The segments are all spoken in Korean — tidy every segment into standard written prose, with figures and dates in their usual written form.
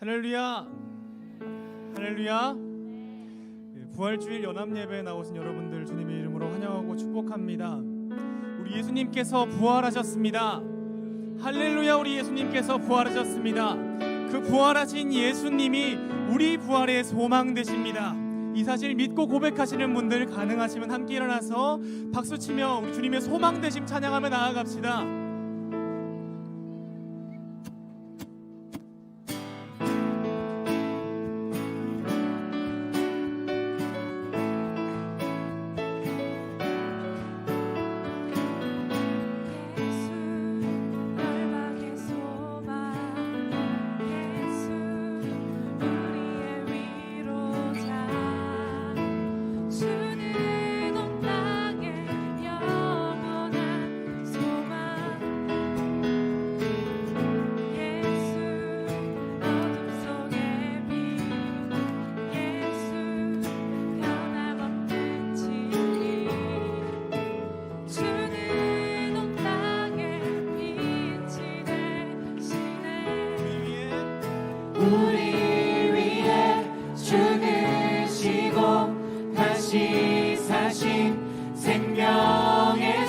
할렐루야, 할렐루야. 부활주일 연합예배에 나오신 여러분들 주님의 이름으로 환영하고 축복합니다. 우리 예수님께서 부활하셨습니다. 할렐루야. 우리 예수님께서 부활하셨습니다. 그 부활하신 예수님이 우리 부활의 소망 되십니다. 이 사실 믿고 고백하시는 분들 가능하시면 함께 일어나서 박수치며 우리 주님의 소망 되심 찬양하며 나아갑시다. 우리 위해 죽으시고 다시 사신 생명의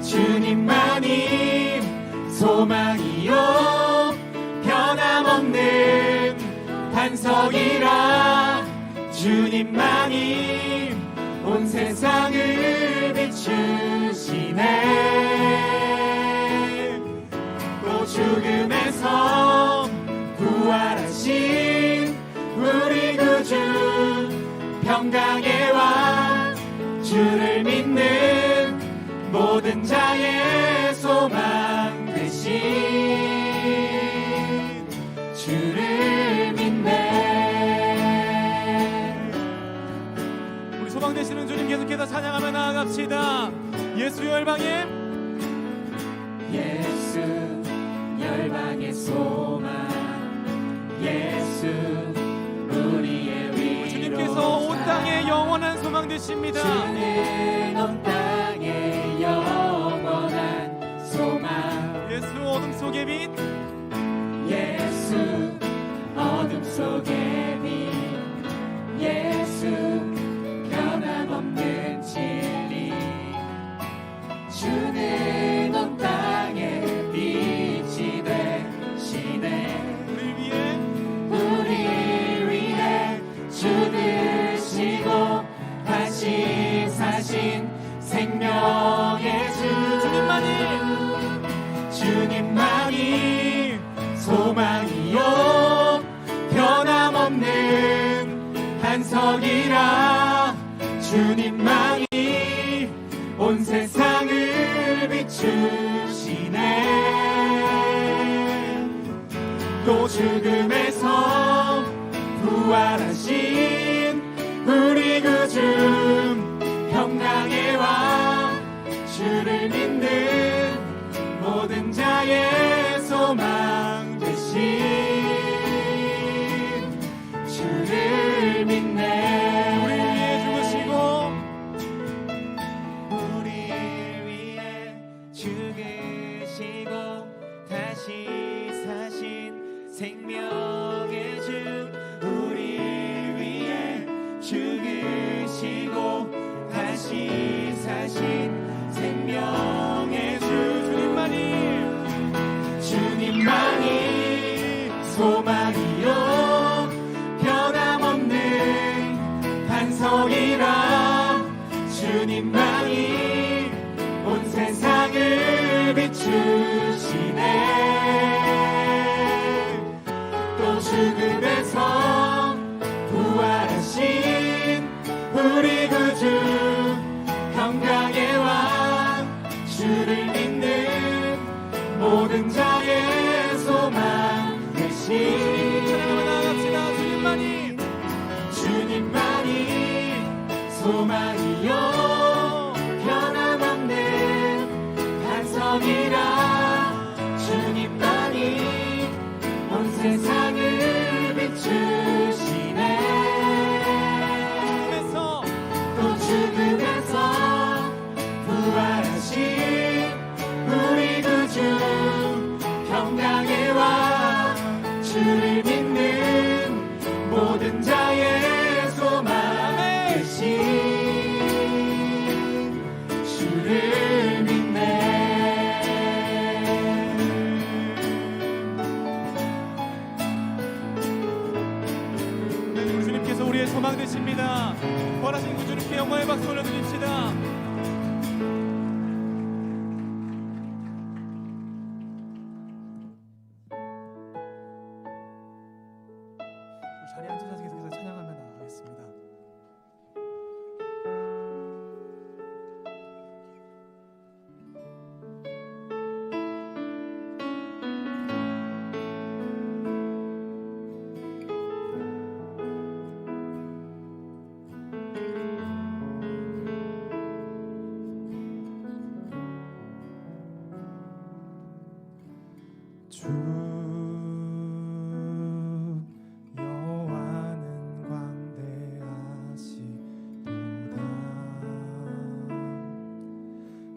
주님만이 소망이요 변함없는 반석이라 주님만이 온 세상을 비추시네. 또 죽음에서 부활하신 우리 구주 평강의 왕 주를 믿는 모든 자의 소망 되신 주를 믿네. 우리 소망 되시는 주님 계속해서 찬양하며 나아갑시다. 예수 열방에 예수 열방의 소망 예수 우리의 위로자 주님께서 온 땅에 영원한 소망 되십니다. 주는 온 땅에 영원한 소망 예수 어둠 속의 빛 예수 어둠 속의 빛 예수 변함없는 진리 주는 온 땅에 빛이 되시네. 우리 위해 죽으시고 다시 사신 생명의 주님만이 소망이요 변함없는 반석이라 주님만이 온 세상을 비추시네. 또 죽음에서 부활하신 우리 구주 평강의 왕 주를 믿는 모든 자의 소망 되신 주를 믿네. 우리 위해 죽으시고 다시 사신 생명의 주 우리 위해 죽으시고 다시 사신 생명의 주 주님만이 소망이요 변함없는 반석이라 주님만이 온 세상을 비추시네. 또 죽음에서 부활하신 우리 구주 평강의 왕 주를 믿는 모든 자의 소망 되신 주님만이 소망이요 변함없는 반석이라 주님만이 온 세상을 비추시네. 또 죽음에서 부활하신 우리 구주 평강의 왕 모든 자의 소망 아멘. 되신 주를 믿네. 우리 주님께서 우리의 소망 되십니다. 부활하신 그 주님께 영광의 박수 올려드립시다. 우리 자리에 앉아서 계속해서 찬양하며 나아가겠습니다. 주 여호와는 광대하시도다.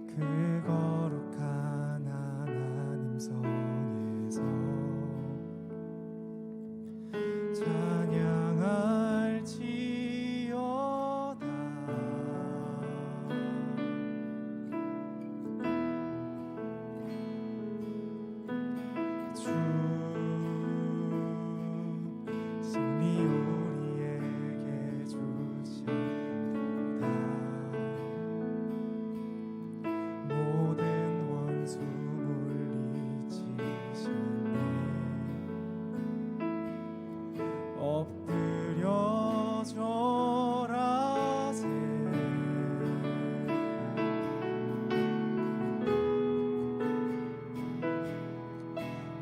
그 거룩한 하나님 성에서 찬양할지어다. 주 승리 우리에게 주셨도다. 모든 원수 물리치셨네. 엎드려 절하세.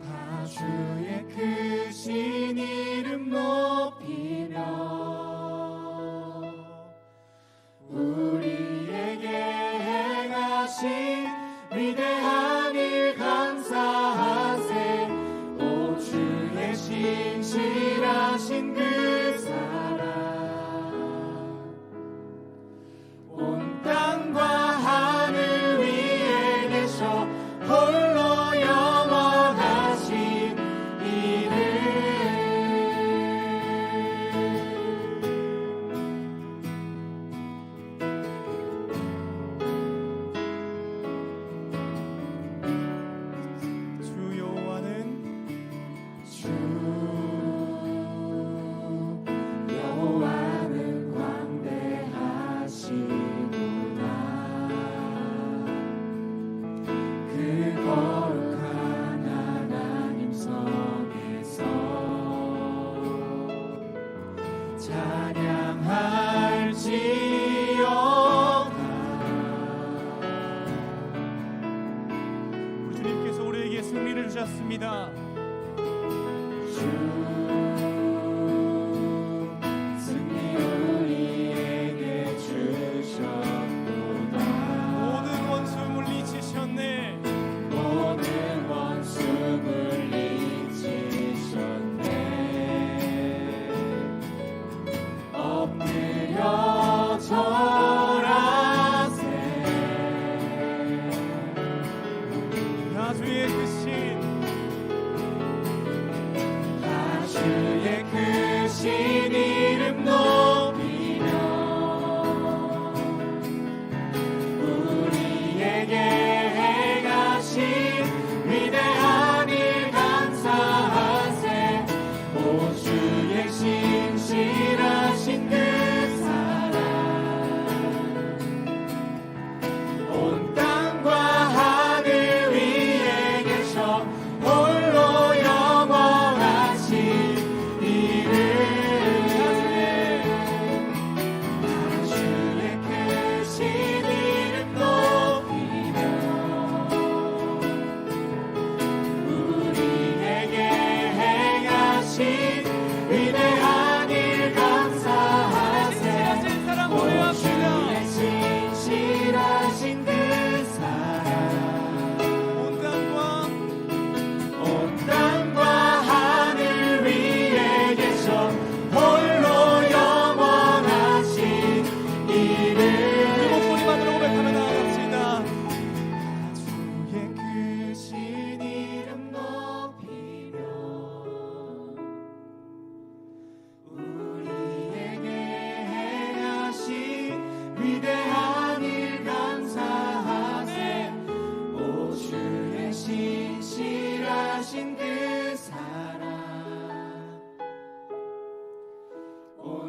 다 주의 크신 이름 높이며 우리에게 행하신 위대한 일 감사하세. 오 주의 신실하신 그 사랑 온 땅과 하늘 위에 계셔 홀로 영원하신 이름. 주 여호와는 여호와는 광대하시구나. 그 거룩한 하나님 성에서 찬양할지어다. 우리 주님께서 우리에게 승리를 주셨습니다. 승리 우리에게 주셨도다. 모든 원수 물리치셨네. 모든 원수 물리치셨네. 엎드려 절하세. 나 주의 크신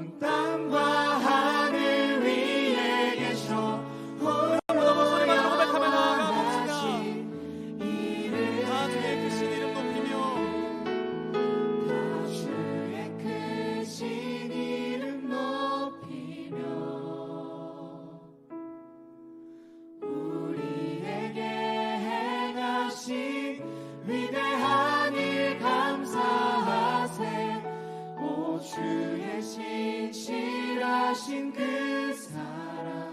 온 땅과 하늘 위에 계셔 홀로 고백하며 나아가봅시다. 영원하신 이름 다 주의 크신 이름 높이며 다 주의 크신 이름 높이며 우리에게 행하신 위대한 일 감사하세 오 주의 신실하신 그 사랑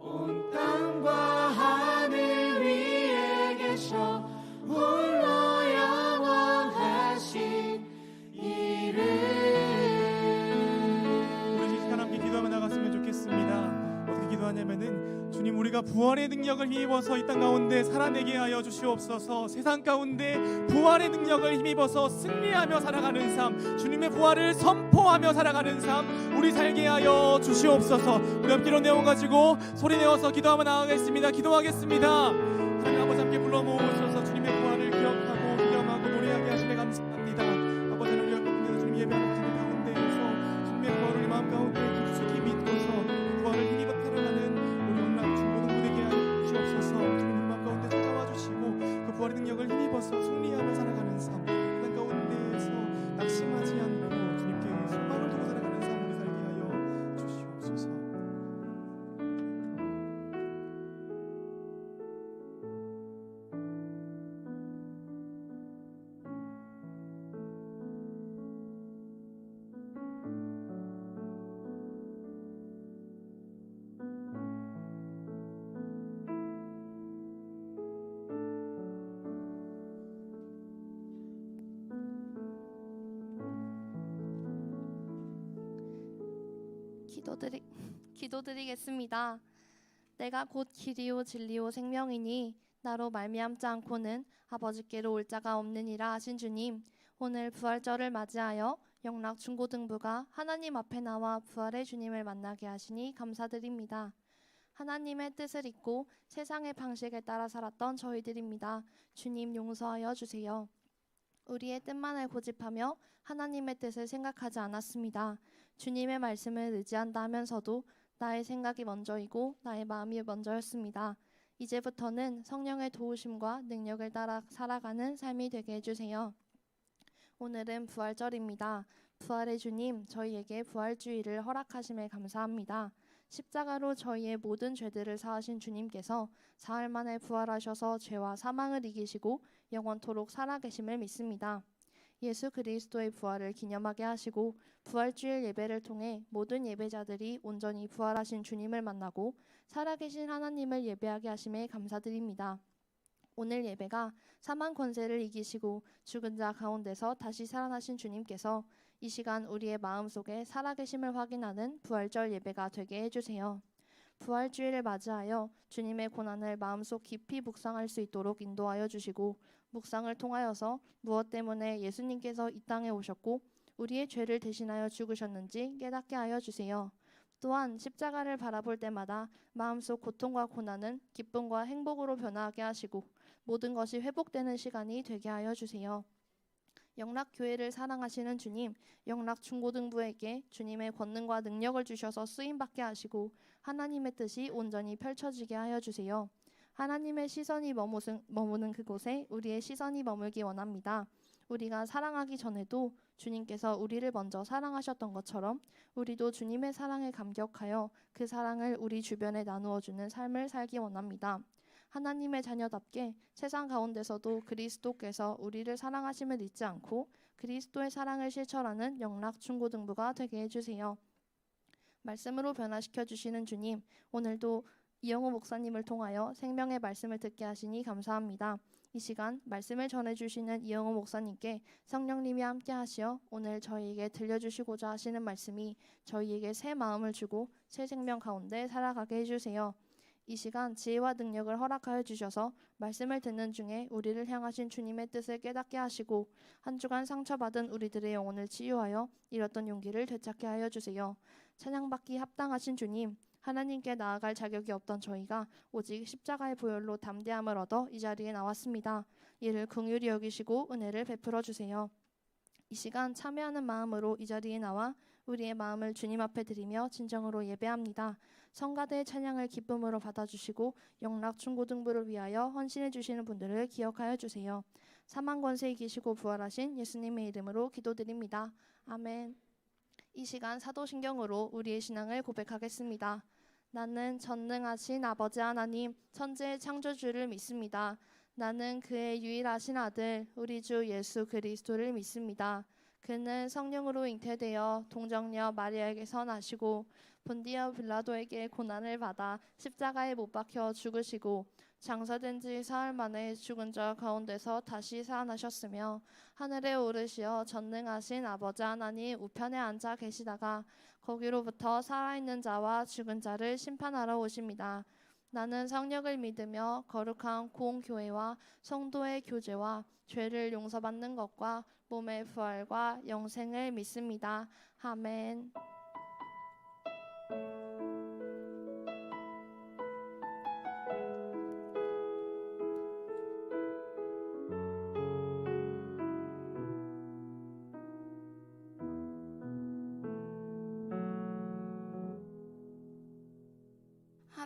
온 땅과 하늘 위에 계셔 홀로 영원하신 이름 우리 시간 함께 기도하며 나갔으면 좋겠습니다. 어떻게 기도하냐면은 주님, 우리가 부활의 능력을 힘입어서 이 땅 가운데 살아내게 하여 주시옵소서. 세상 가운데 부활의 능력을 힘입어서 승리하며 살아가는 삶, 주님의 부활을 선포하며 살아가는 삶 우리 살게 하여 주시옵소서. 우리 함께 내어 가지고 소리 내어서 기도하며 나아가겠습니다. 기도하겠습니다. 하나님 아버지 함께 불러 모으셔서 주님의 부활을 기억하고 기념하고 노래하게 하시며 감사합니다. 아버지 하나님, 우리 가운데서 주님 예배하는 그 가운데에서 주님의 부활을 우리 마음 가운데 깊숙이 믿고서 그 부활을 힘입어 살아가는 우리 영락 중고등부 되게 하여 주시옵소서. 주님 마음 가운데 찾아와 주시고 그 부활의 능력을 힘입어서 승리하며 살아가는 삶, 그 가운데에서 낙심하지 않고 주님께 소망을 두고 살아가는 삶 우리 살게 하여 주시옵소서. 기도드리겠습니다. 내가 곧 길이요 진리요 생명이니 나로 말미암지 않고는 아버지께로 올 자가 없느니라 하신 주님, 오늘 부활절을 맞이하여 영락 중고등부가 하나님 앞에 나와 부활의 주님을 만나게 하시니 감사드립니다. 하나님의 뜻을 잊고 세상의 방식에 따라 살았던 저희들입니다. 주님 용서하여 주세요. 우리의 뜻만을 고집하며 하나님의 뜻을 생각하지 않았습니다. 주님의 말씀을 의지한다 하면서도 나의 생각이 먼저이고 나의 마음이 먼저였습니다. 이제부터는 성령의 도우심과 능력을 따라 살아가는 삶이 되게 해주세요. 오늘은 부활절입니다. 부활의 주님, 저희에게 부활주의를 허락하심에 감사합니다. 십자가로 저희의 모든 죄들을 사하신 주님께서 사흘 만에 부활하셔서 죄와 사망을 이기시고 영원토록 살아계심을 믿습니다. 예수 그리스도의 부활을 기념하게 하시고 부활주일 예배를 통해 모든 예배자들이 온전히 부활하신 주님을 만나고 살아계신 하나님을 예배하게 하심에 감사드립니다. 오늘 예배가 사망 권세를 이기시고 죽은 자 가운데서 다시 살아나신 주님께서 이 시간 우리의 마음속에 살아계심을 확인하는 부활절 예배가 되게 해주세요. 부활주일을 맞이하여 주님의 고난을 마음속 깊이 묵상할 수 있도록 인도하여 주시고 묵상을 통하여서 무엇 때문에 예수님께서 이 땅에 오셨고 우리의 죄를 대신하여 죽으셨는지 깨닫게 하여 주세요. 또한 십자가를 바라볼 때마다 마음속 고통과 고난은 기쁨과 행복으로 변화하게 하시고 모든 것이 회복되는 시간이 되게 하여 주세요. 영락교회를 사랑하시는 주님, 영락중고등부에게 주님의 권능과 능력을 주셔서 쓰임받게 하시고 하나님의 뜻이 온전히 펼쳐지게 하여 주세요. 하나님의 시선이 머무는 그곳에 우리의 시선이 머물기 원합니다. 우리가 사랑하기 전에도 주님께서 우리를 먼저 사랑하셨던 것처럼 우리도 주님의 사랑에 감격하여 그 사랑을 우리 주변에 나누어주는 삶을 살기 원합니다. 하나님의 자녀답게 세상 가운데서도 그리스도께서 우리를 사랑하심을 잊지 않고 그리스도의 사랑을 실천하는 영락중고등부가 되게 해주세요. 말씀으로 변화시켜 주시는 주님, 오늘도 이영호 목사님을 통하여 생명의 말씀을 듣게 하시니 감사합니다. 이 시간 말씀을 전해주시는 이영호 목사님께 성령님이 함께 하시어 오늘 저희에게 들려주시고자 하시는 말씀이 저희에게 새 마음을 주고 새 생명 가운데 살아가게 해주세요. 이 시간 지혜와 능력을 허락하여 주셔서 말씀을 듣는 중에 우리를 향하신 주님의 뜻을 깨닫게 하시고 한 주간 상처받은 우리들의 영혼을 치유하여 잃었던 용기를 되찾게 하여 주세요. 찬양받기 합당하신 주님, 하나님께 나아갈 자격이 없던 저희가 오직 십자가의 보혈로 담대함을 얻어 이 자리에 나왔습니다. 이를 긍휼히 여기시고 은혜를 베풀어 주세요. 이 시간 참여하는 마음으로 이 자리에 나와 우리의 마음을 주님 앞에 드리며 진정으로 예배합니다. 성가대의 찬양을 기쁨으로 받아주시고 영락 충고등부를 위하여 헌신해 주시는 분들을 기억하여 주세요. 사망 권세 이기시고 부활하신 예수님의 이름으로 기도드립니다. 아멘. 이 시간 사도신경으로 우리의 신앙을 고백하겠습니다. 나는 전능하신 아버지 하나님 천지의 창조주를 믿습니다. 나는 그의 유일하신 아들 우리 주 예수 그리스도를 믿습니다. 그는 성령으로 잉태되어 동정녀 마리아에게서 나시고 본디어 빌라도에게 고난을 받아 십자가에 못 박혀 죽으시고 장사된 지 사흘 만에 죽은 자 가운데서 다시 살아나셨으며 하늘에 오르시어 전능하신 아버지 하나님 우편에 앉아 계시다가 거기로부터 살아있는 자와 죽은 자를 심판하러 오십니다. 나는 성령을 믿으며 거룩한 공교회와 성도의 교제와 죄를 용서받는 것과 몸의 부활과 영생을 믿습니다. 아멘.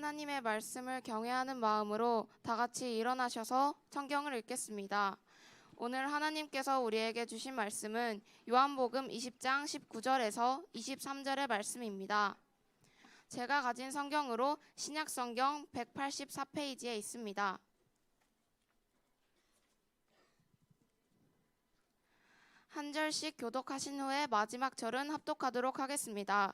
하나님의 말씀을 경외하는 마음으로 다 같이 일어나셔서 성경을 읽겠습니다. 오늘 하나님께서 우리에게 주신 말씀은 요한복음 20장 19절에서 23절의 말씀입니다. 제가 가진 성경으로 신약성경 184페이지에 있습니다. 한 절씩 교독하신 후에 마지막 절은 합독하도록 하겠습니다.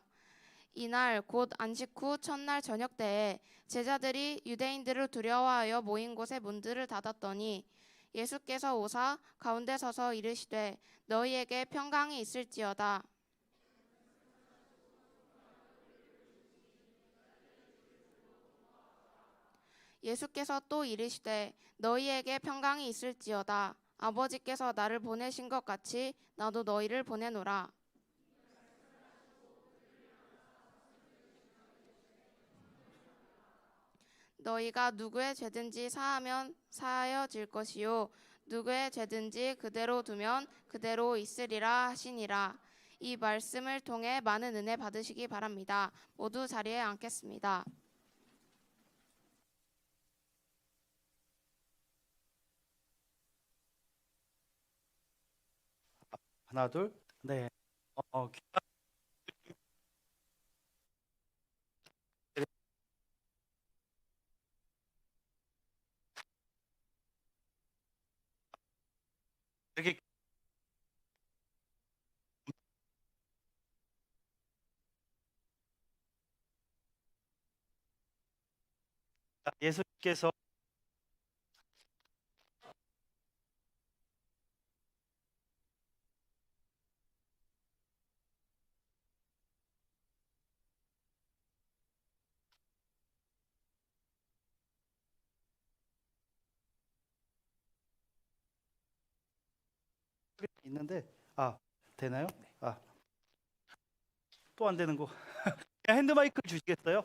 이날 곧 안식 후 첫날 저녁 때에 제자들이 유대인들을 두려워하여 모인 곳에 문들을 닫았더니 예수께서 오사 가운데 서서 이르시되 너희에게 평강이 있을지어다. 예수께서 또 이르시되 너희에게 평강이 있을지어다. 아버지께서 나를 보내신 것 같이 나도 너희를 보내노라. 너희가 누구의 죄든지 사하면 사하여질 것이요 누구의 죄든지 그대로 두면 그대로 있으리라 하시니라. 이 말씀을 통해 많은 은혜 받으시기 바랍니다. 모두 자리에 앉겠습니다. 하나 둘 네. 어, 이렇게 예수께서 있는데 되나요? 또 안 되는 거. 그냥 핸드마이크 주시겠어요?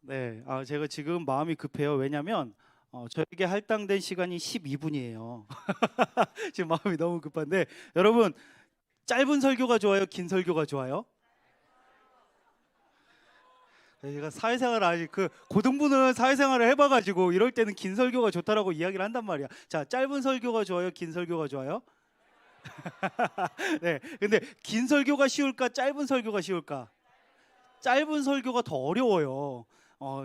네, 제가 지금 마음이 급해요. 왜냐하면 저에게 할당된 시간이 12분이에요. 지금 마음이 너무 급한데 여러분 짧은 설교가 좋아요? 긴 설교가 좋아요? 제가 사회생활 아직 고등부는 사회생활을 해봐가지고 이럴 때는 긴 설교가 좋다라고 이야기를 한단 말이야. 자, 짧은 설교가 좋아요? 긴 설교가 좋아요? 네, 근데 긴 설교가 쉬울까? 짧은 설교가 쉬울까? 짧은 설교가 더 어려워요.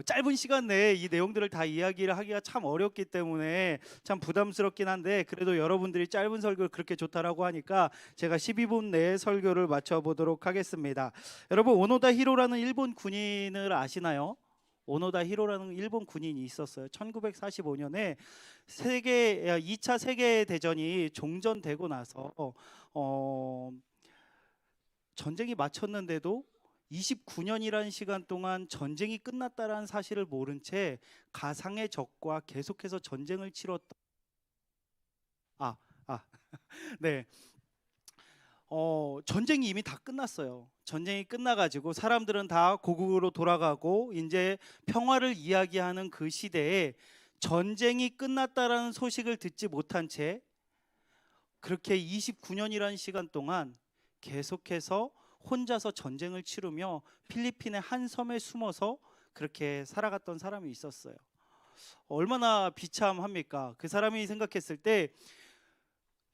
짧은 시간 내에 이 내용들을 다 이야기를 하기가 참 어렵기 때문에 참 부담스럽긴 한데 그래도 여러분들이 짧은 설교를 그렇게 좋다라고 하니까 제가 12분 내에 설교를 맞춰보도록 하겠습니다. 여러분 오노다 히로라는 일본 군인을 아시나요? 오노다 히로라는 일본 군인이 있었어요. 1945년에 2차 세계 대전이 종전되고 나서 전쟁이 마쳤는데도 29년이라는 시간 동안 전쟁이 끝났다라는 사실을 모른 채 가상의 적과 계속해서 전쟁을 치렀던 네. 전쟁이 이미 다 끝났어요. 전쟁이 끝나가지고 사람들은 다 고국으로 돌아가고 이제 평화를 이야기하는 그 시대에 전쟁이 끝났다라는 소식을 듣지 못한 채 그렇게 29년이라는 시간 동안 계속해서 혼자서 전쟁을 치르며 필리핀의 한 섬에 숨어서 그렇게 살아갔던 사람이 있었어요. 얼마나 비참합니까? 그 사람이 생각했을 때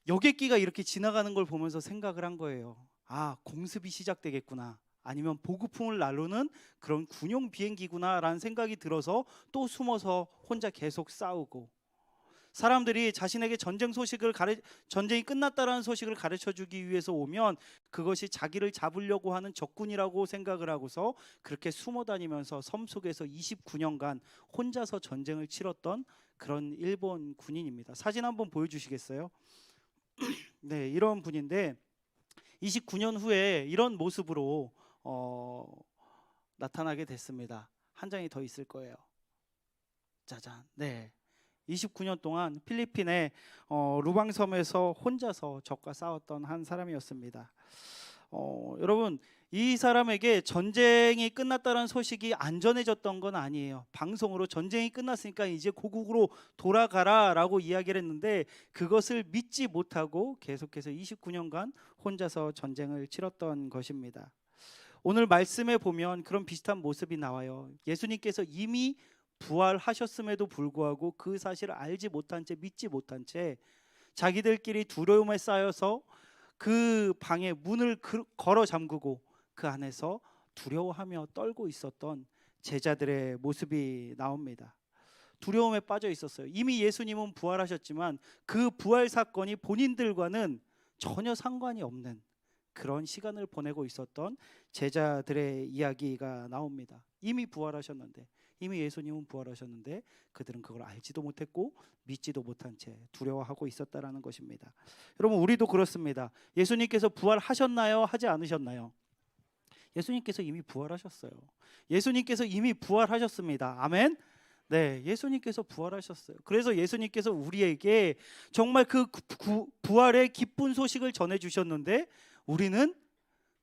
여객기가 이렇게 지나가는 걸 보면서 생각을 한 거예요. 아, 공습이 시작되겠구나. 아니면 보급품을 나르는 그런 군용 비행기구나라는 생각이 들어서 또 숨어서 혼자 계속 싸우고, 사람들이 자신에게 전쟁이 끝났다라는 소식을 가르쳐 주기 위해서 오면 그것이 자기를 잡으려고 하는 적군이라고 생각을 하고서 그렇게 숨어 다니면서 섬 속에서 29년간 혼자서 전쟁을 치렀던 그런 일본 군인입니다. 사진 한번 보여주시겠어요? 네, 이런 분인데 29년 후에 이런 모습으로 나타나게 됐습니다. 한 장이 더 있을 거예요. 짜잔. 네. 29년 동안 필리핀의 루방섬에서 혼자서 적과 싸웠던 한 사람이었습니다. 여러분, 이 사람에게 전쟁이 끝났다는 소식이 안 전해졌던 건 아니에요. 방송으로 전쟁이 끝났으니까 이제 고국으로 돌아가라라고 이야기를 했는데 그것을 믿지 못하고 계속해서 29년간 혼자서 전쟁을 치렀던 것입니다. 오늘 말씀에 보면 그런 비슷한 모습이 나와요. 예수님께서 이미 부활하셨음에도 불구하고 그 사실을 알지 못한 채, 믿지 못한 채 자기들끼리 두려움에 쌓여서 그 방에 문을 걸어 잠그고 그 안에서 두려워하며 떨고 있었던 제자들의 모습이 나옵니다. 두려움에 빠져 있었어요. 이미 예수님은 부활하셨지만 그 부활 사건이 본인들과는 전혀 상관이 없는 그런 시간을 보내고 있었던 제자들의 이야기가 나옵니다. 이미 부활하셨는데, 이미 예수님은 부활하셨는데 그들은 그걸 알지도 못했고 믿지도 못한 채 두려워하고 있었다라는 것입니다. 여러분, 우리도 그렇습니다. 예수님께서 부활하셨나요? 하지 않으셨나요? 예수님께서 이미 부활하셨어요. 예수님께서 이미 부활하셨습니다. 아멘. 네, 예수님께서 부활하셨어요. 그래서 예수님께서 우리에게 정말 그 부활의 기쁜 소식을 전해 주셨는데 우리는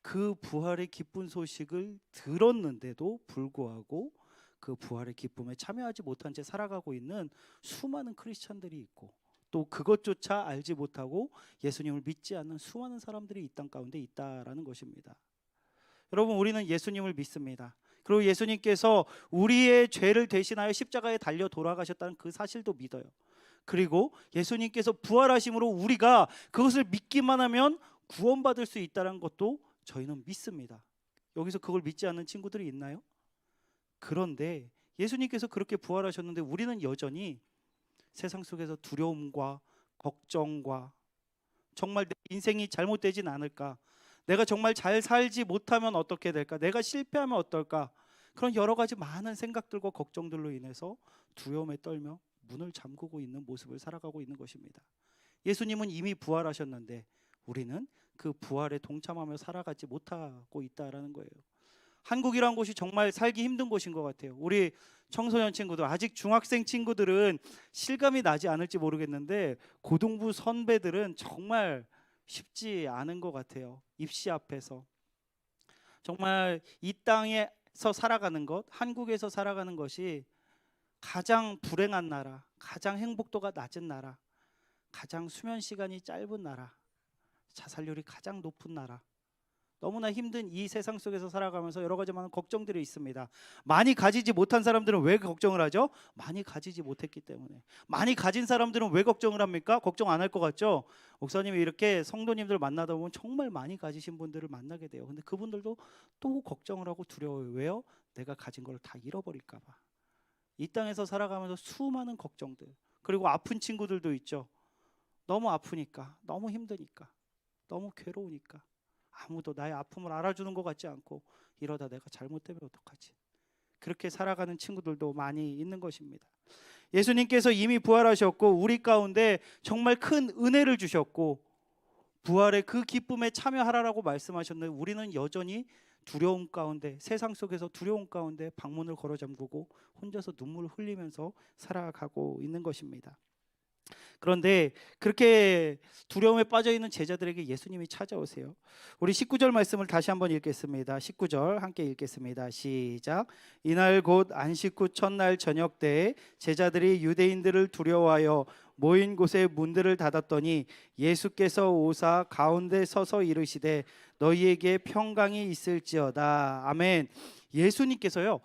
그 부활의 기쁜 소식을 들었는데도 불구하고 그 부활의 기쁨에 참여하지 못한 채 살아가고 있는 수많은 크리스찬들이 있고, 또 그것조차 알지 못하고 예수님을 믿지 않는 수많은 사람들이 이 땅 가운데 있다라는 것입니다. 여러분, 우리는 예수님을 믿습니다. 그리고 예수님께서 우리의 죄를 대신하여 십자가에 달려 돌아가셨다는 그 사실도 믿어요. 그리고 예수님께서 부활하심으로 우리가 그것을 믿기만 하면 구원받을 수 있다는 것도 저희는 믿습니다. 여기서 그걸 믿지 않는 친구들이 있나요? 그런데 예수님께서 그렇게 부활하셨는데 우리는 여전히 세상 속에서 두려움과 걱정과 정말 내 인생이 잘못되진 않을까, 내가 정말 잘 살지 못하면 어떻게 될까, 내가 실패하면 어떨까, 그런 여러 가지 많은 생각들과 걱정들로 인해서 두려움에 떨며 문을 잠그고 있는 모습을 살아가고 있는 것입니다. 예수님은 이미 부활하셨는데 우리는 그 부활에 동참하며 살아가지 못하고 있다라는 거예요. 한국이란 곳이 정말 살기 힘든 곳인 것 같아요. 우리 청소년 친구들, 아직 중학생 친구들은 실감이 나지 않을지 모르겠는데 고등부 선배들은 정말 쉽지 않은 것 같아요. 입시 앞에서 정말 이 땅에서 살아가는 것, 한국에서 살아가는 것이 가장 불행한 나라, 가장 행복도가 낮은 나라, 가장 수면 시간이 짧은 나라, 자살률이 가장 높은 나라, 너무나 힘든 이 세상 속에서 살아가면서 여러 가지 많은 걱정들이 있습니다. 많이 가지지 못한 사람들은 왜 걱정을 하죠? 많이 가지지 못했기 때문에. 많이 가진 사람들은 왜 걱정을 합니까? 걱정 안 할 것 같죠? 목사님이 이렇게 성도님들 만나다 보면 정말 많이 가지신 분들을 만나게 돼요. 근데 그분들도 또 걱정을 하고 두려워요. 왜요? 내가 가진 걸 다 잃어버릴까 봐. 이 땅에서 살아가면서 수많은 걱정들, 그리고 아픈 친구들도 있죠. 너무 아프니까, 너무 힘드니까, 너무 괴로우니까 아무도 나의 아픔을 알아주는 것 같지 않고, 이러다 내가 잘못되면 어떡하지? 그렇게 살아가는 친구들도 많이 있는 것입니다. 예수님께서 이미 부활하셨고 우리 가운데 정말 큰 은혜를 주셨고 부활의 그 기쁨에 참여하라라고 말씀하셨는데 우리는 여전히 두려움 가운데, 세상 속에서 두려움 가운데 방문을 걸어 잠그고 혼자서 눈물을 흘리면서 살아가고 있는 것입니다. 그런데 그렇게 두려움에 빠져 있는 제자들에게 예수님이 찾아오세요. 우리 19절 말씀을 다시 한번 읽겠습니다. 19절 함께 읽겠습니다. 시작. 이날 곧 안식 후 첫날 저녁 때에 제자들이 유대인들을 두려워하여 모인 곳에 문들을 닫았더니 예수께서 오사 가운데 서서 이르시되 너희에게 평강이 있을지어다. 아멘. 예수님께서요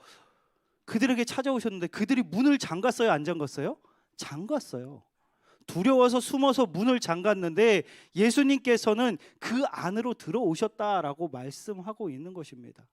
그들에게 찾아오셨는데 그들이 문을 잠갔어요, 안 잠갔어요? 잠갔어요. 두려워서 숨어서 문을 잠갔는데 예수님께서는 그 안으로 들어오셨다라고 말씀하고 있는 것입니다.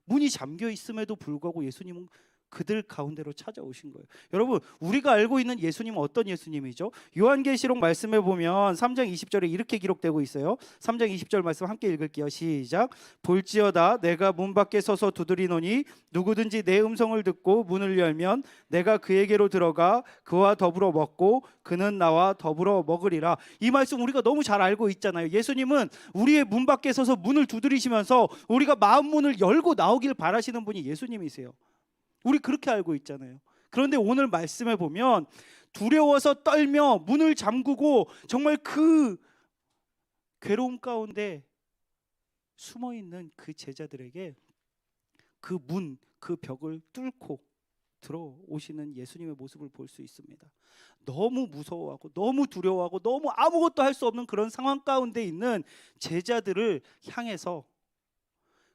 문이 잠겨 있음에도 불구하고 예수님은 그들 가운데로 찾아오신 거예요. 여러분, 우리가 알고 있는 예수님은 어떤 예수님이죠? 요한계시록 말씀에 보면 3장 20절에 이렇게 기록되고 있어요. 3장 20절 말씀 함께 읽을게요. 시작. 볼지어다 내가 문 밖에 서서 두드리노니 누구든지 내 음성을 듣고 문을 열면 내가 그에게로 들어가 그와 더불어 먹고 그는 나와 더불어 먹으리라. 이 말씀 우리가 너무 잘 알고 있잖아요. 예수님은 우리의 문 밖에 서서 문을 두드리시면서 우리가 마음 문을 열고 나오길 바라시는 분이 예수님이세요. 우리 그렇게 알고 있잖아요. 그런데 오늘 말씀에 보면 두려워서 떨며 문을 잠그고 정말 그 괴로움 가운데 숨어 있는 그 제자들에게 그 문, 그 벽을 뚫고 들어오시는 예수님의 모습을 볼 수 있습니다. 너무 무서워하고 너무 두려워하고 너무 아무것도 할 수 없는 그런 상황 가운데 있는 제자들을 향해서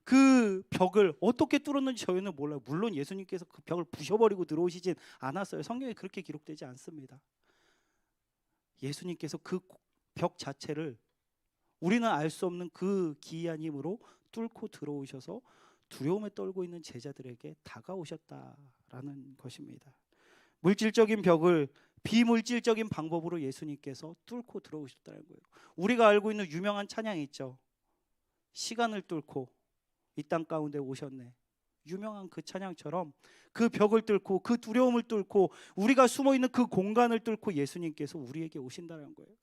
그 벽을 어떻게 뚫었는지 저희는 몰라요. 물론 예수님께서 그 벽을 부셔버리고 들어오시진 않았어요. 성경에 그렇게 기록되지 않습니다. 예수님께서 그 벽 자체를 우리는 알 수 없는 그 기이한 힘으로 뚫고 들어오셔서 두려움에 떨고 있는 제자들에게 다가오셨다라는 것입니다. 물질적인 벽을 비물질적인 방법으로 예수님께서 뚫고 들어오셨다는 거예요. 우리가 알고 있는 유명한 찬양이 있죠. 시간을 뚫고 이 땅 가운데 오셨네. 유명한 그 찬양처럼 그 벽을 뚫고 그 두려움을 뚫고 우리가 숨어 있는 그 공간을 뚫고 예수님께서 우리에게 오신다는 거예요.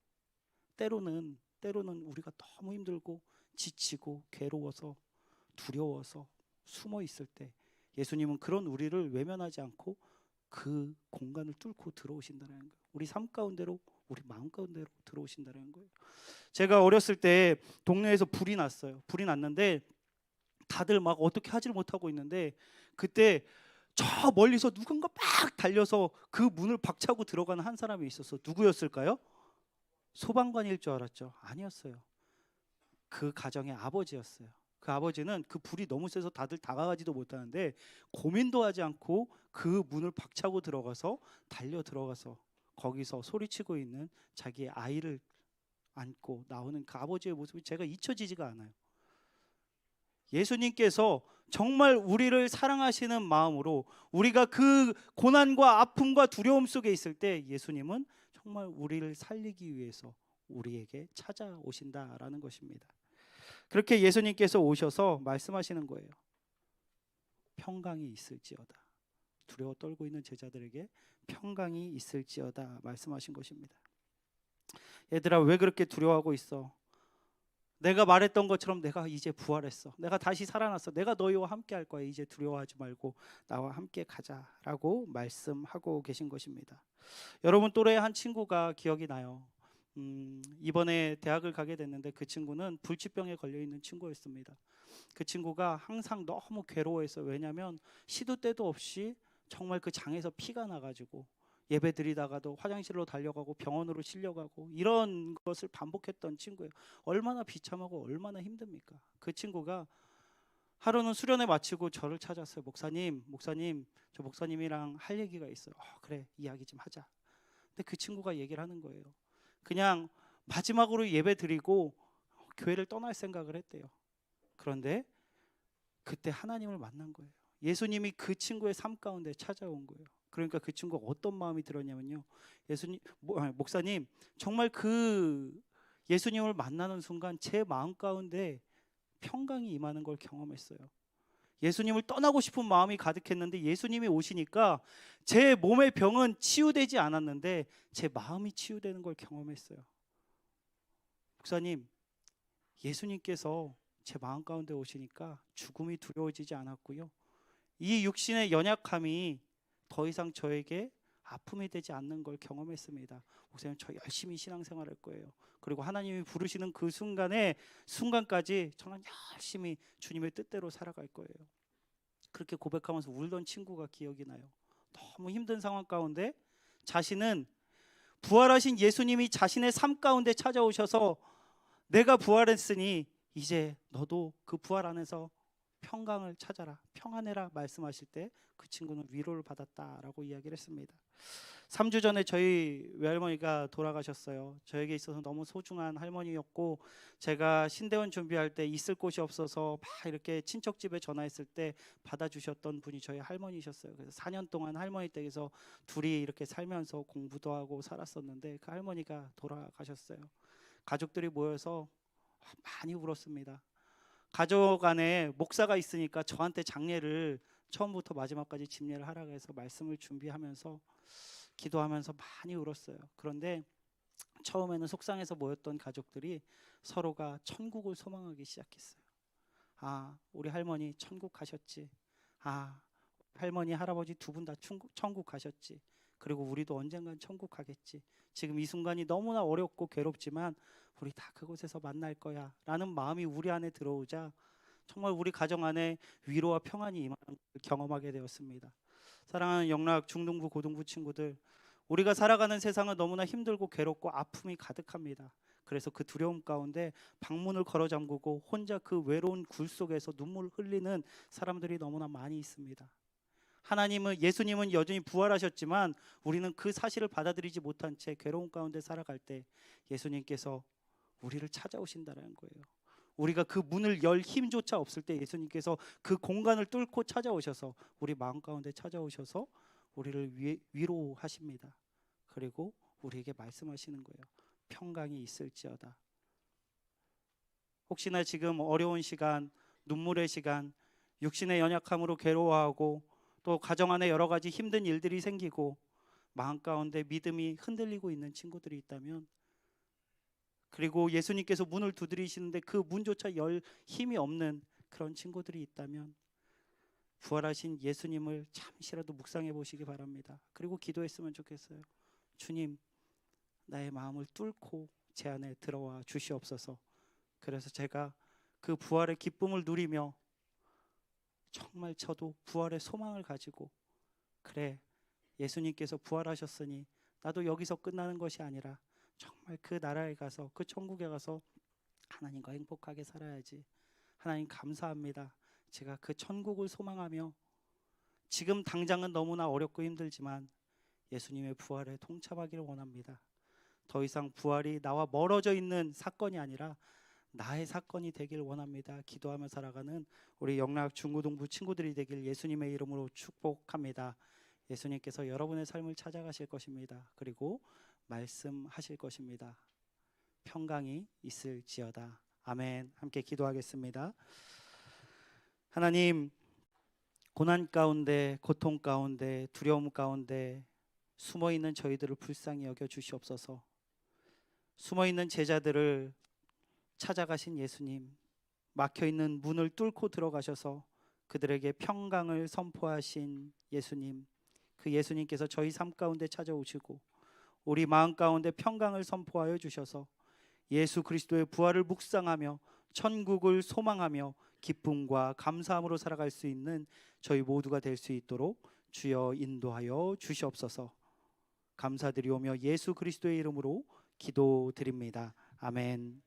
때로는 우리가 너무 힘들고 지치고 괴로워서 두려워서 숨어 있을 때 예수님은 그런 우리를 외면하지 않고 그 공간을 뚫고 들어오신다는 거예요. 우리 삶 가운데로 우리 마음 가운데로 들어오신다는 거예요. 제가 어렸을 때 동네에서 불이 났어요. 불이 났는데 다들 막 어떻게 하지를 못하고 있는데 그때 저 멀리서 누군가 막 달려서 그 문을 박차고 들어가는 한 사람이 있었어. 누구였을까요? 소방관일 줄 알았죠. 아니었어요. 그 가정의 아버지였어요. 그 아버지는 그 불이 너무 세서 다들 다가가지도 못하는데 고민도 하지 않고 그 문을 박차고 들어가서 달려 들어가서 거기서 소리치고 있는 자기의 아이를 안고 나오는 그 아버지의 모습이 제가 잊혀지지가 않아요. 예수님께서 정말 우리를 사랑하시는 마음으로 우리가 그 고난과 아픔과 두려움 속에 있을 때 예수님은 정말 우리를 살리기 위해서 우리에게 찾아오신다라는 것입니다. 그렇게 예수님께서 오셔서 말씀하시는 거예요. 평강이 있을지어다. 두려워 떨고 있는 제자들에게 평강이 있을지어다 말씀하신 것입니다. 얘들아, 왜 그렇게 두려워하고 있어? 내가 말했던 것처럼 내가 이제 부활했어. 내가 다시 살아났어. 내가 너희와 함께 할 거야. 이제 두려워하지 말고 나와 함께 가자라고 말씀하고 계신 것입니다. 여러분 또래의 한 친구가 기억이 나요. 이번에 대학을 가게 됐는데 그 친구는 불치병에 걸려 있는 친구였습니다. 그 친구가 항상 너무 괴로워했어요. 왜냐하면 시도 때도 없이 정말 그 장에서 피가 나가지고 예배 드리다가도 화장실로 달려가고 병원으로 실려가고 이런 것을 반복했던 친구예요. 얼마나 비참하고 얼마나 힘듭니까? 그 친구가 하루는 수련회 마치고 저를 찾았어요. 목사님, 저 목사님이랑 할 얘기가 있어요. 그래, 이야기 좀 하자. 근데 그 친구가 얘기를 하는 거예요. 그냥 마지막으로 예배 드리고 교회를 떠날 생각을 했대요. 그런데 그때 하나님을 만난 거예요. 예수님이 그 친구의 삶 가운데 찾아온 거예요. 그러니까 그 친구가 어떤 마음이 들었냐면요. 목사님, 정말 그 예수님을 만나는 순간 제 마음 가운데 평강이 임하는 걸 경험했어요. 예수님을 떠나고 싶은 마음이 가득했는데 예수님이 오시니까 제 몸의 병은 치유되지 않았는데 제 마음이 치유되는 걸 경험했어요. 목사님, 예수님께서 제 마음 가운데 오시니까 죽음이 두려워지지 않았고요. 이 육신의 연약함이 더 이상 저에게 아픔이 되지 않는 걸 경험했습니다. 목사님, 저 열심히 신앙생활할 거예요. 그리고 하나님이 부르시는 그 순간까지 저는 열심히 주님의 뜻대로 살아갈 거예요. 그렇게 고백하면서 울던 친구가 기억이 나요. 너무 힘든 상황 가운데 자신은 부활하신 예수님이 자신의 삶 가운데 찾아오셔서 내가 부활했으니 이제 너도 그 부활 안에서 평강을 찾아라, 평안해라 말씀하실 때 그 친구는 위로를 받았다라고 이야기를 했습니다. 3주 전에 저희 외할머니가 돌아가셨어요. 저에게 있어서 너무 소중한 할머니였고, 제가 신대원 준비할 때 있을 곳이 없어서 막 이렇게 친척집에 전화했을 때 받아주셨던 분이 저희 할머니셨어요. 그래서 4년 동안 할머니 댁에서 둘이 이렇게 살면서 공부도 하고 살았었는데 그 할머니가 돌아가셨어요. 가족들이 모여서 많이 울었습니다. 가족 안에 목사가 있으니까 저한테 장례를 처음부터 마지막까지 집례를 하라고 해서 말씀을 준비하면서 기도하면서 많이 울었어요. 그런데 처음에는 속상해서 모였던 가족들이 서로가 천국을 소망하기 시작했어요. 아, 우리 할머니 천국 가셨지. 아, 할머니 할아버지 두 분 다 천국 가셨지. 그리고 우리도 언젠간 천국 가겠지. 지금 이 순간이 너무나 어렵고 괴롭지만 우리 다 그곳에서 만날 거야 라는 마음이 우리 안에 들어오자 정말 우리 가정 안에 위로와 평안이 임하는 걸 경험하게 되었습니다. 사랑하는 영락 중등부 고등부 친구들, 우리가 살아가는 세상은 너무나 힘들고 괴롭고 아픔이 가득합니다. 그래서 그 두려움 가운데 방문을 걸어 잠그고 혼자 그 외로운 굴 속에서 눈물 흘리는 사람들이 너무나 많이 있습니다. 예수님은 여전히 부활하셨지만 우리는 그 사실을 받아들이지 못한 채 괴로움 가운데 살아갈 때 예수님께서 우리를 찾아오신다는 거예요. 우리가 그 문을 열 힘조차 없을 때 예수님께서 그 공간을 뚫고 찾아오셔서 우리 마음 가운데 찾아오셔서 우리를 위로하십니다. 그리고 우리에게 말씀하시는 거예요. 평강이 있을지어다. 혹시나 지금 어려운 시간, 눈물의 시간, 육신의 연약함으로 괴로워하고 또 가정 안에 여러 가지 힘든 일들이 생기고 마음 가운데 믿음이 흔들리고 있는 친구들이 있다면, 그리고 예수님께서 문을 두드리시는데 그 문조차 열 힘이 없는 그런 친구들이 있다면 부활하신 예수님을 잠시라도 묵상해 보시기 바랍니다. 그리고 기도했으면 좋겠어요. 주님, 나의 마음을 뚫고 제 안에 들어와 주시옵소서. 그래서 제가 그 부활의 기쁨을 누리며 정말 저도 부활의 소망을 가지고, 그래, 예수님께서 부활하셨으니 나도 여기서 끝나는 것이 아니라 정말 그 나라에 가서, 그 천국에 가서 하나님과 행복하게 살아야지. 하나님 감사합니다. 제가 그 천국을 소망하며 지금 당장은 너무나 어렵고 힘들지만 예수님의 부활에 동참하기를 원합니다. 더 이상 부활이 나와 멀어져 있는 사건이 아니라 나의 사건이 되길 원합니다. 기도하며 살아가는 우리 영락 중고등부 친구들이 되길 예수님의 이름으로 축복합니다. 예수님께서 여러분의 삶을 찾아가실 것입니다. 그리고 말씀하실 것입니다. 평강이 있을지어다. 아멘. 함께 기도하겠습니다. 하나님, 고난 가운데, 고통 가운데, 두려움 가운데 숨어있는 저희들을 불쌍히 여겨 주시옵소서. 숨어있는 제자들을 찾아가신 예수님, 막혀있는 문을 뚫고 들어가셔서 그들에게 평강을 선포하신 예수님, 그 예수님께서 저희 삶 가운데 찾아오시고 우리 마음 가운데 평강을 선포하여 주셔서 예수 그리스도의 부활을 묵상하며 천국을 소망하며 기쁨과 감사함으로 살아갈 수 있는 저희 모두가 될 수 있도록 주여 인도하여 주시옵소서. 감사드리오며 예수 그리스도의 이름으로 기도드립니다. 아멘.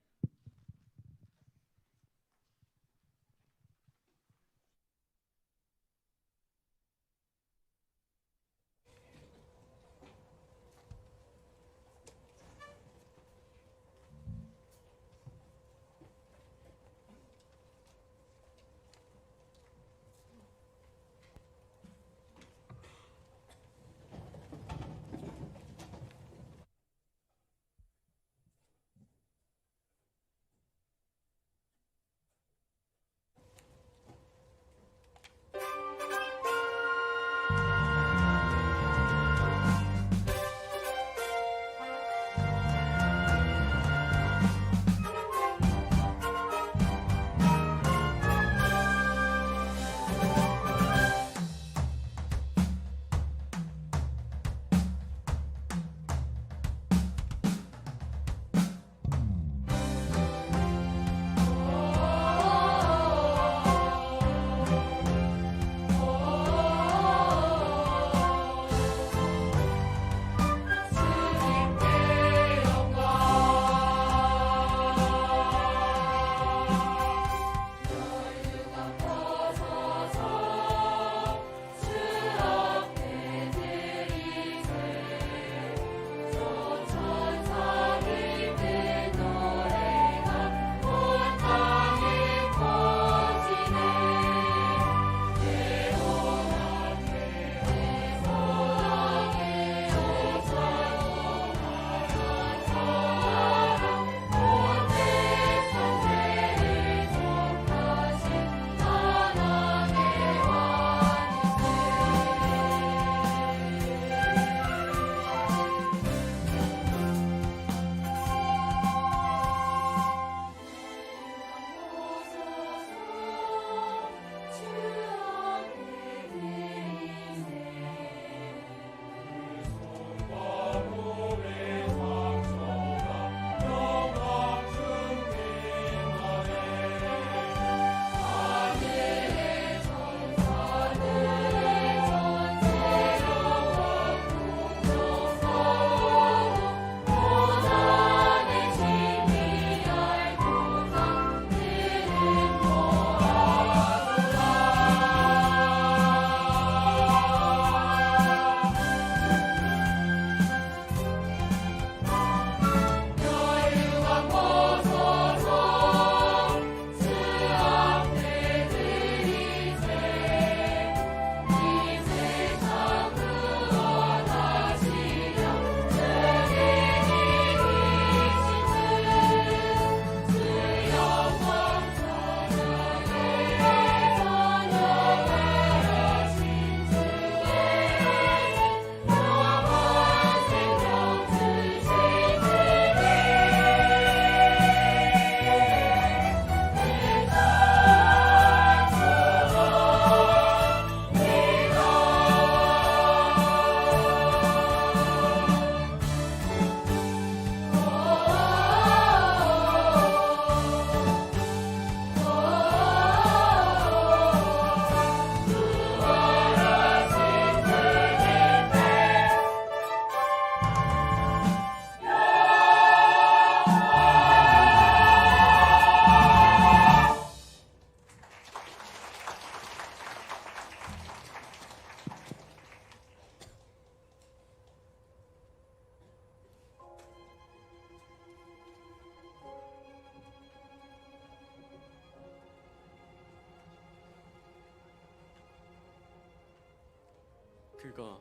그가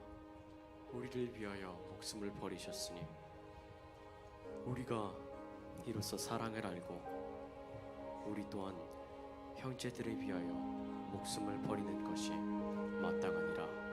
우리를 위하여 목숨을 버리셨으니 우리가 이로써 사랑을 알고 우리 또한 형제들을 위하여 목숨을 버리는 것이 마땅하니라.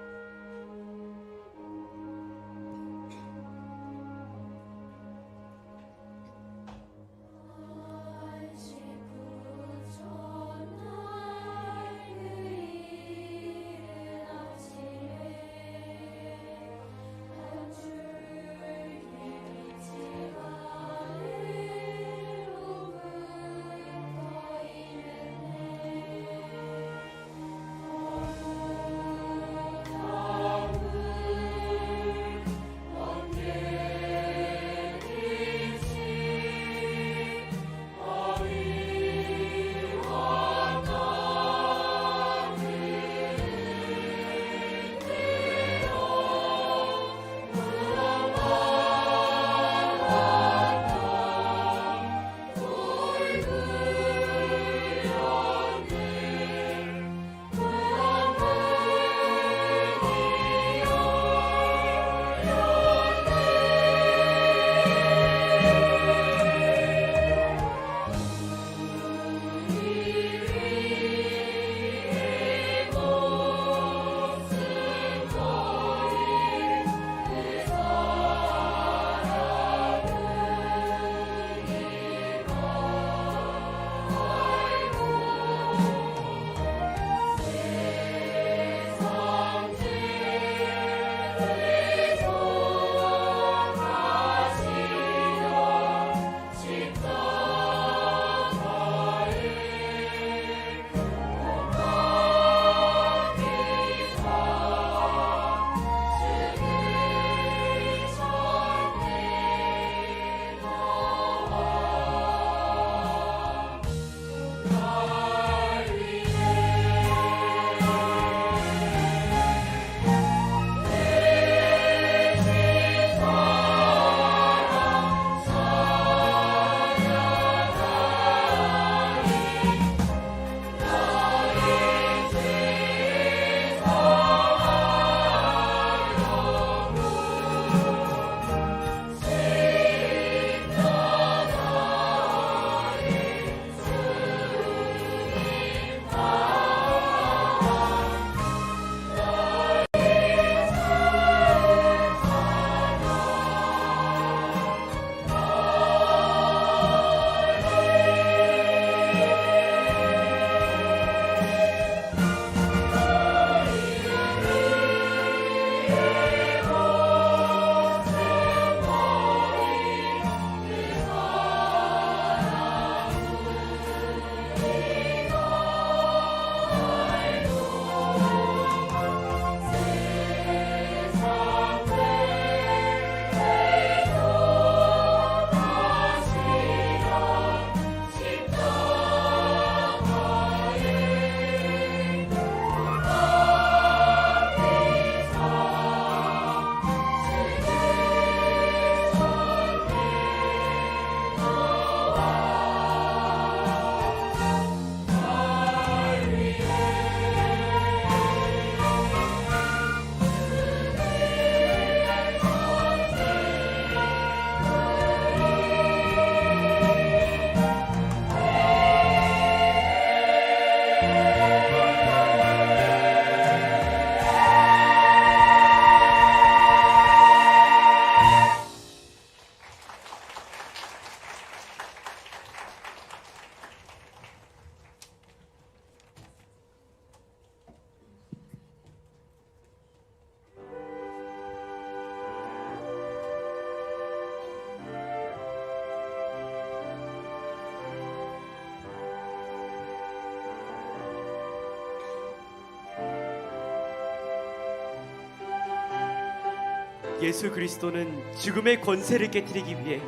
예수 그리스도는 죽음의 권세를 깨뜨리기 위해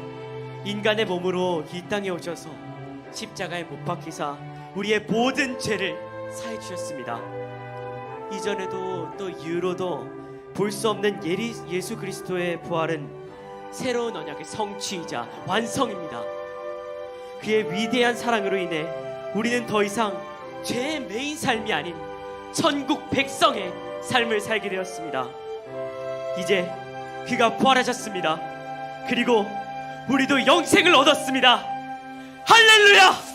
인간의 몸으로 이 땅에 오셔서 십자가에 못 박히사 우리의 모든 죄를 사해 주셨습니다. 이전에도 또 이후로도 볼 수 없는 예수 그리스도의 부활은 새로운 언약의 성취이자 완성입니다. 그의 위대한 사랑으로 인해 우리는 더 이상 죄의 매인 삶이 아닌 천국 백성의 삶을 살게 되었습니다. 이제 그가 부활하셨습니다. 그리고 우리도 영생을 얻었습니다. 할렐루야!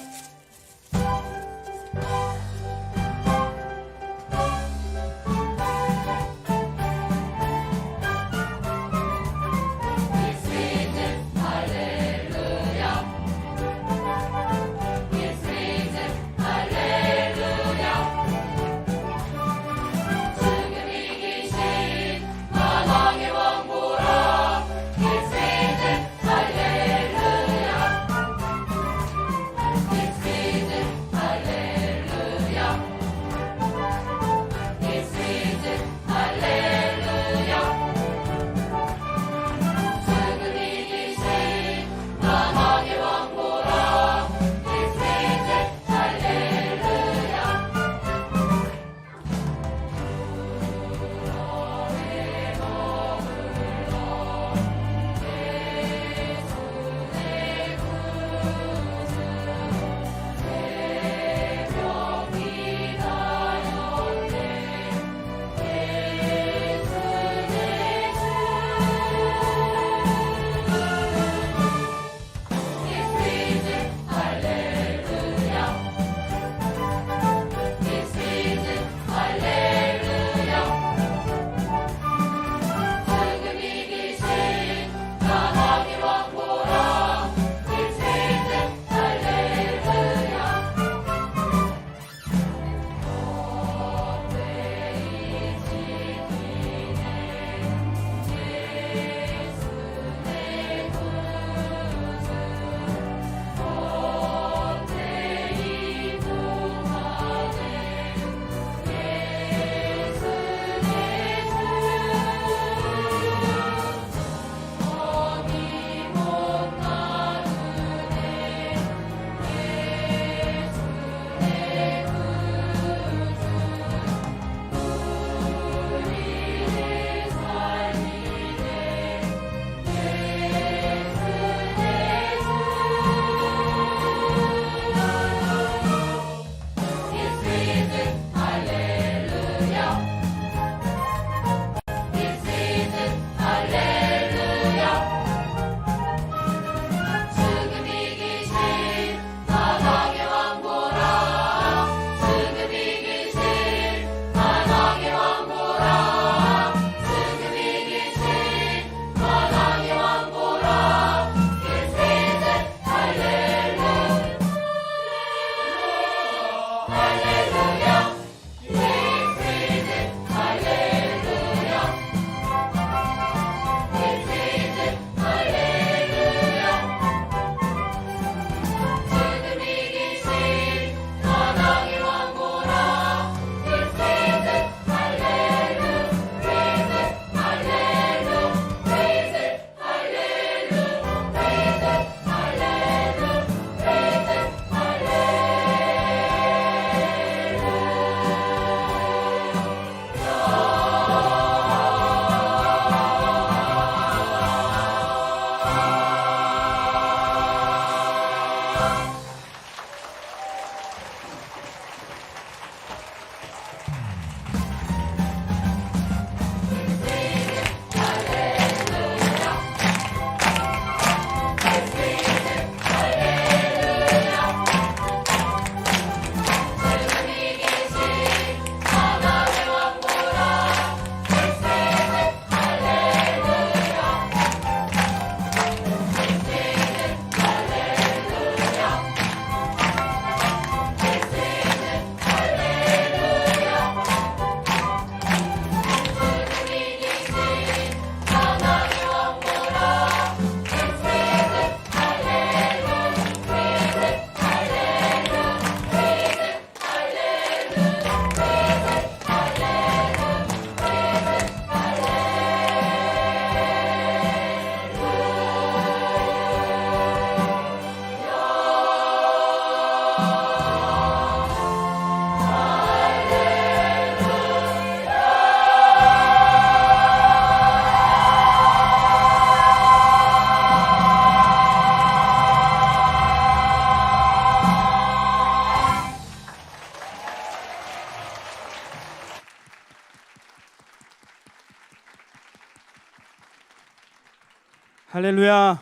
할렐루야.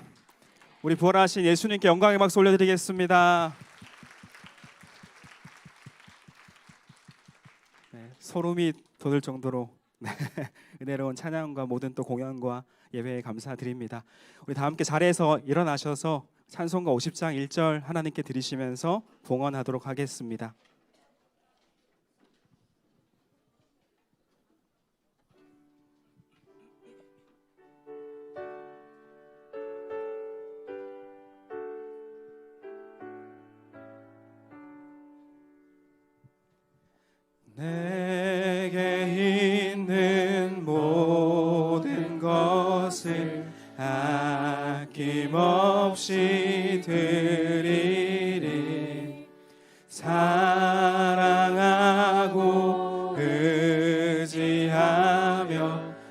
우리 부활하신 예수님께 영광의 박수 올려드리겠습니다. 네, 소름이 돋을 정도로 은혜로운 찬양과 모든 또 공연과 예배에 감사드립니다. 우리 다 함께 자리에서 일어나셔서 찬송가 50장 1절 하나님께 드리시면서 봉헌하도록 하겠습니다. 내게 있는 모든 것을 아낌없이 드리리. 사랑하고 의지하며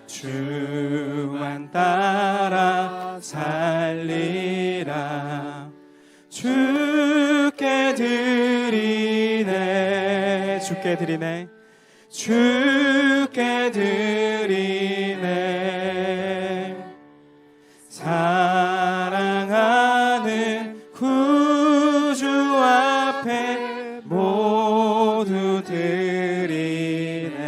주만 따라 살리라. 주께 드리네, 주께 드리네, 주께 드리네. 사랑하는 구주 앞에 모두 드리네.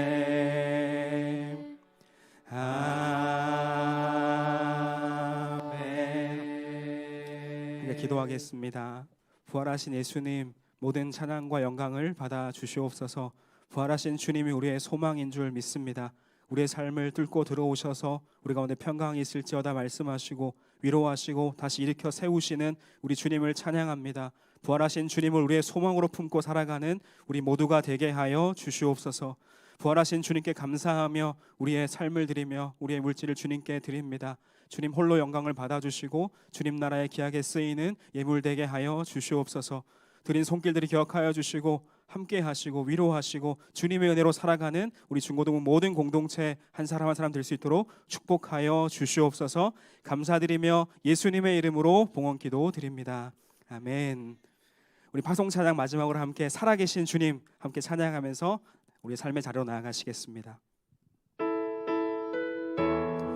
아멘. 이제 기도하겠습니다. 부활하신 예수님, 모든 찬양과 영광을 받아 주시옵소서. 부활하신 주님이 우리의 소망인 줄 믿습니다. 우리의 삶을 뚫고 들어오셔서 우리 가운데 평강이 있을지어다 말씀하시고 위로하시고 다시 일으켜 세우시는 우리 주님을 찬양합니다. 부활하신 주님을 우리의 소망으로 품고 살아가는 우리 모두가 되게 하여 주시옵소서. 부활하신 주님께 감사하며 우리의 삶을 드리며 우리의 물질을 주님께 드립니다. 주님 홀로 영광을 받아주시고 주님 나라에 귀하게 쓰이는 예물 되게 하여 주시옵소서. 드린 손길들이 기억하여 주시고 함께 하시고 위로하시고 주님의 은혜로 살아가는 우리 중고등부 모든 공동체 한 사람 한 사람 될 수 있도록 축복하여 주시옵소서. 감사드리며 예수님의 이름으로 봉헌기도 드립니다. 아멘. 우리 파송 찬양 마지막으로 함께 살아계신 주님 함께 찬양하면서 우리 삶의 자리로 나아가시겠습니다.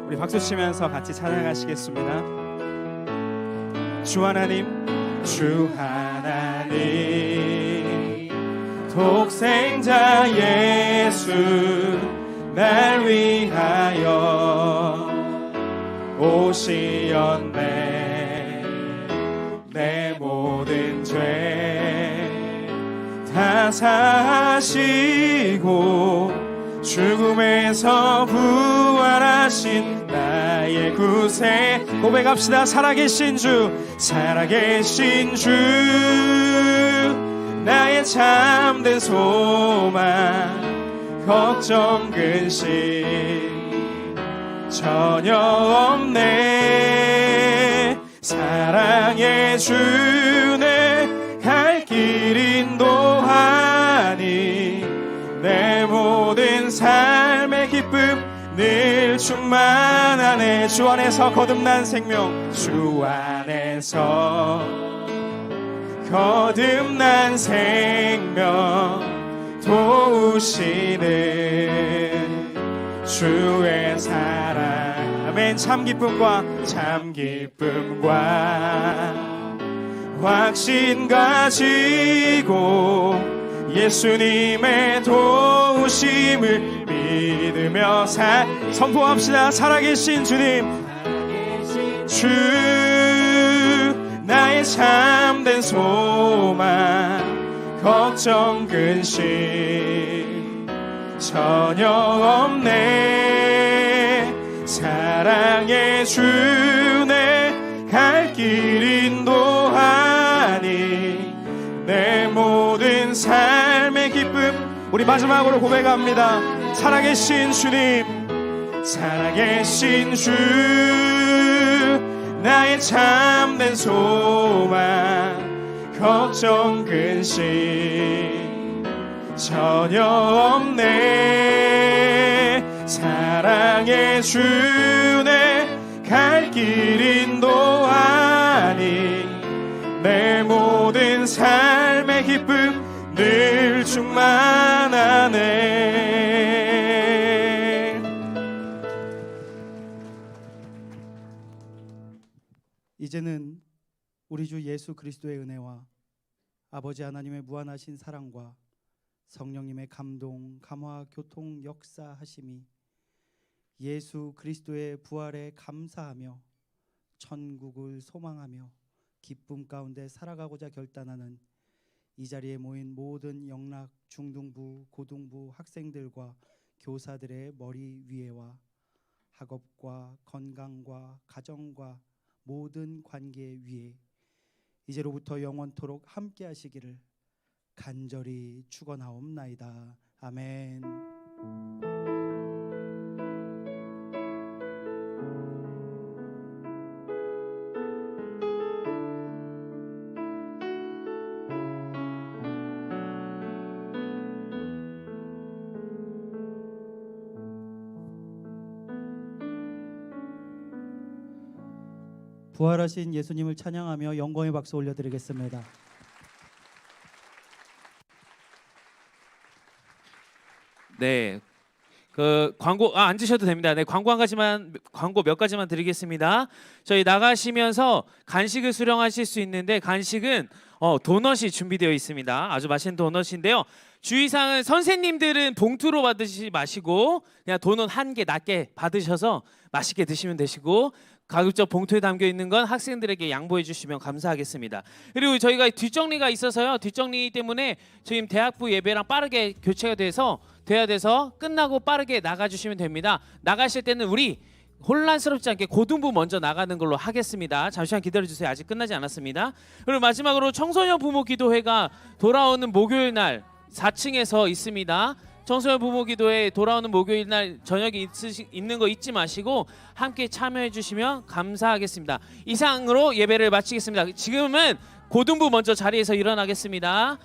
우리 박수 치면서 같이 찬양하시겠습니다. 주 하나님, 주 하나님, 독생자 예수 날 위하여 오시었네. 내 모든 죄 다 사하시고 죽음에서 부활하신 나의 구세. 고백합시다. 살아계신 주, 살아계신 주, 나의 참된 소망, 걱정 근심 전혀 없네. 사랑의 주네 갈 길 인도하니 내 모든 삶의 기쁨 늘 충만하네. 주 안에서 거듭난 생명, 주 안에서 거듭난 생명 도우시는 주의 사랑. 아멘. 참 기쁨과 확신 가지고 예수님의 도우심을 믿으며 선포합시다. 살아계신 주님, 주 나의 참된 소망, 걱정 근심 전혀 없네. 사랑의 주네 갈 길 인도하니 내 모든 삶의 기쁨. 우리 마지막으로 고백합니다. 살아계신 주님, 살아계신 주, 나의 참된 소망, 걱정 근심 전혀 없네. 사랑의 주네 갈 길 인도하니 내 모든 삶의 기쁨 늘 충만하네. 이제는 우리 주 예수 그리스도의 은혜와 아버지 하나님의 무한하신 사랑과 성령님의 감동, 감화, 교통, 역사하심이 예수 그리스도의 부활에 감사하며 천국을 소망하며 기쁨 가운데 살아가고자 결단하는 이 자리에 모인 모든 영락, 중등부, 고등부 학생들과 교사들의 머리 위에와 학업과 건강과 가정과 모든 관계 위에 이제로부터 영원토록 함께 하시기를 간절히 축원하옵나이다. 아멘. 부활하신 예수님을 찬양하며 영광의 박수 올려드리겠습니다. 네, 그 광고 앉으셔도 됩니다. 네, 광고 몇 가지만 드리겠습니다. 저희 나가시면서 간식을 수령하실 수 있는데 간식은 도넛이 준비되어 있습니다. 아주 맛있는 도넛인데요. 주의사항은 선생님들은 봉투로 받으시지 마시고 그냥 도넛 한 개 낮게 받으셔서 맛있게 드시면 되시고 가급적 봉투에 담겨 있는 건 학생들에게 양보해 주시면 감사하겠습니다. 그리고 저희가 뒷정리가 있어서요. 뒷정리 때문에 지금 대학부 예배랑 빠르게 교체가 돼야 돼서 끝나고 빠르게 나가 주시면 됩니다. 나가실 때는 우리 혼란스럽지 않게 고등부 먼저 나가는 걸로 하겠습니다. 잠시만 기다려 주세요. 아직 끝나지 않았습니다. 그리고 마지막으로 청소년 부모 기도회가 돌아오는 목요일 날 4층에서 있습니다. 청소년 부모 기도회 돌아오는 목요일 날 저녁에 있는 거 잊지 마시고 함께 참여해 주시면 감사하겠습니다. 이상으로 예배를 마치겠습니다. 지금은 고등부 먼저 자리에서 일어나겠습니다.